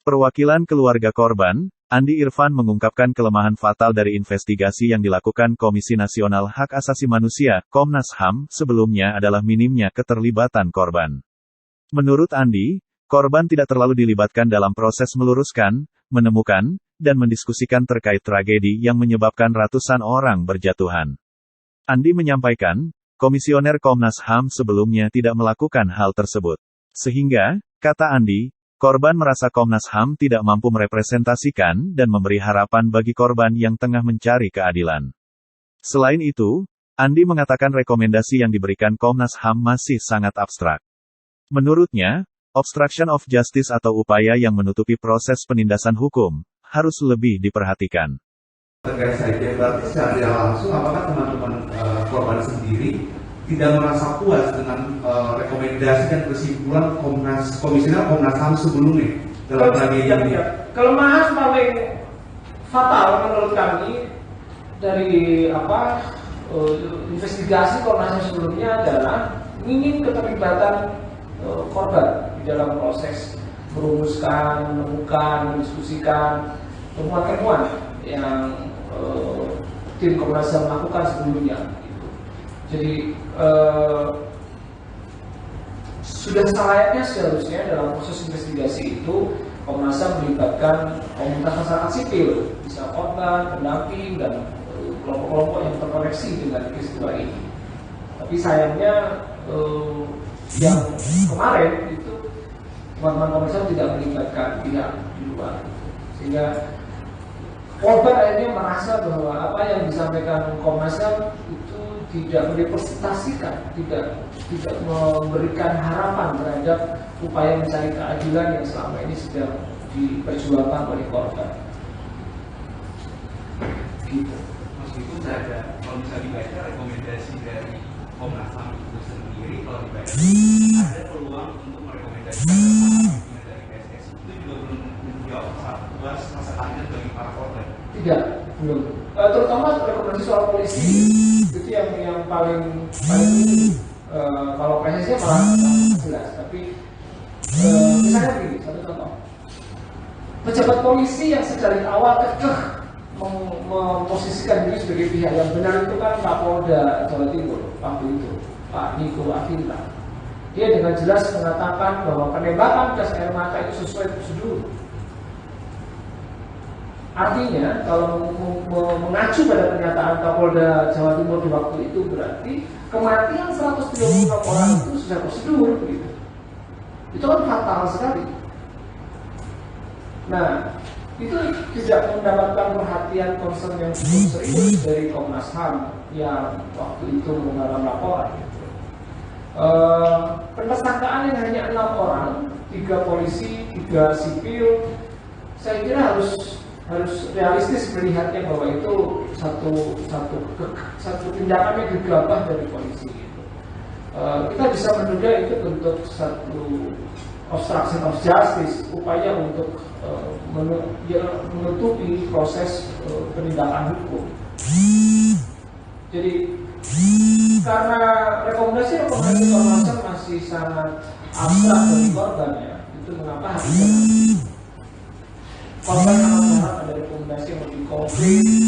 Perwakilan keluarga korban, Andi Irfan mengungkapkan kelemahan fatal dari investigasi yang dilakukan Komisi Nasional Hak Asasi Manusia, Komnas HAM, sebelumnya adalah minimnya keterlibatan korban. Menurut Andi, korban tidak terlalu dilibatkan dalam proses meluruskan, menemukan, dan mendiskusikan terkait tragedi yang menyebabkan ratusan orang berjatuhan. Andi menyampaikan, Komisioner Komnas HAM sebelumnya tidak melakukan hal tersebut. Sehingga, kata Andi, korban merasa Komnas HAM tidak mampu merepresentasikan dan memberi harapan bagi korban yang tengah mencari keadilan. Selain itu, Andi mengatakan rekomendasi yang diberikan Komnas HAM masih sangat abstrak. Menurutnya, obstruction of justice atau upaya yang menutupi proses penindasan hukum, harus lebih diperhatikan. Terkait saja, berarti secara tidak langsung apakah teman-teman korban sendiri tidak merasa puas dengan rekomendasi dan kesimpulan Komisioner Komnas HAM sebelumnya dalam tragedi ini? Kelemahan paling fatal menurut kami dari investigasi Komnas HAM sebelumnya adalah minim keterlibatan korban di dalam proses merumuskan, menemukan, mendiskusikan temuan-temuan yang tim Komnas HAM lakukan sebelumnya. Jadi sudah selayaknya seharusnya dalam proses investigasi itu Komnas HAM melibatkan komunitas masyarakat sipil, bisa korban, pendamping, dan kelompok-kelompok yang terkoneksi dengan peristiwa ini. Tapi sayangnya yang kemarin itu teman-teman Komnas HAM tidak melibatkan pihak di luar, sehingga korban akhirnya merasa bahwa apa yang disampaikan Komnas HAM itu tidak merepresentasikan, tidak memberikan harapan terhadap upaya mencari keadilan yang selama ini sedang diperjuangkan oleh korban. Gitu. Meskipun ada, kalau bisa dibaca rekomendasi dari Komnas HAM itu sendiri, kalau dibaca ada peluang untuk merekomendasikan dari PSSI itu juga belum menjawab puas rasa keadilan bagi para korban. Tidak, belum. Terutama rekomendasi soal polisi itu yang paling kalau PSSI malah jelas. Tapi misalnya begini, satu contoh, pejabat polisi yang sedari awal kekeh memposisikan diri sebagai pihak yang benar itu kan Kapolda Jawa Timur waktu itu, Pak Niko Afinta. Dia dengan jelas mengatakan bahwa penembakan gas air mata itu sesuai prosedur. Artinya, kalau mengacu pada pernyataan Kapolda Jawa Timur di waktu itu, berarti kematian 136 orang itu sudah prosedur, begitu. Itu kan fatal sekali. Nah, itu tidak mendapatkan perhatian concern yang cukup serius dari Komnas HAM yang waktu itu menggarap laporan. Pentersangkaan yang hanya 6 orang, 3 polisi, 3 sipil, saya kira harus realistis melihatnya bahwa itu satu tindakan yang gegabah dari polisi. Kita bisa menduga itu bentuk satu obstruction of justice, upaya untuk menutupi proses penindakan hukum. Jadi karena rekomendasi Komnas HAM masih sangat abstrak dari korban, ya, itu mengapa harusnya korban akan ada rekomendasi yang lebih konkret.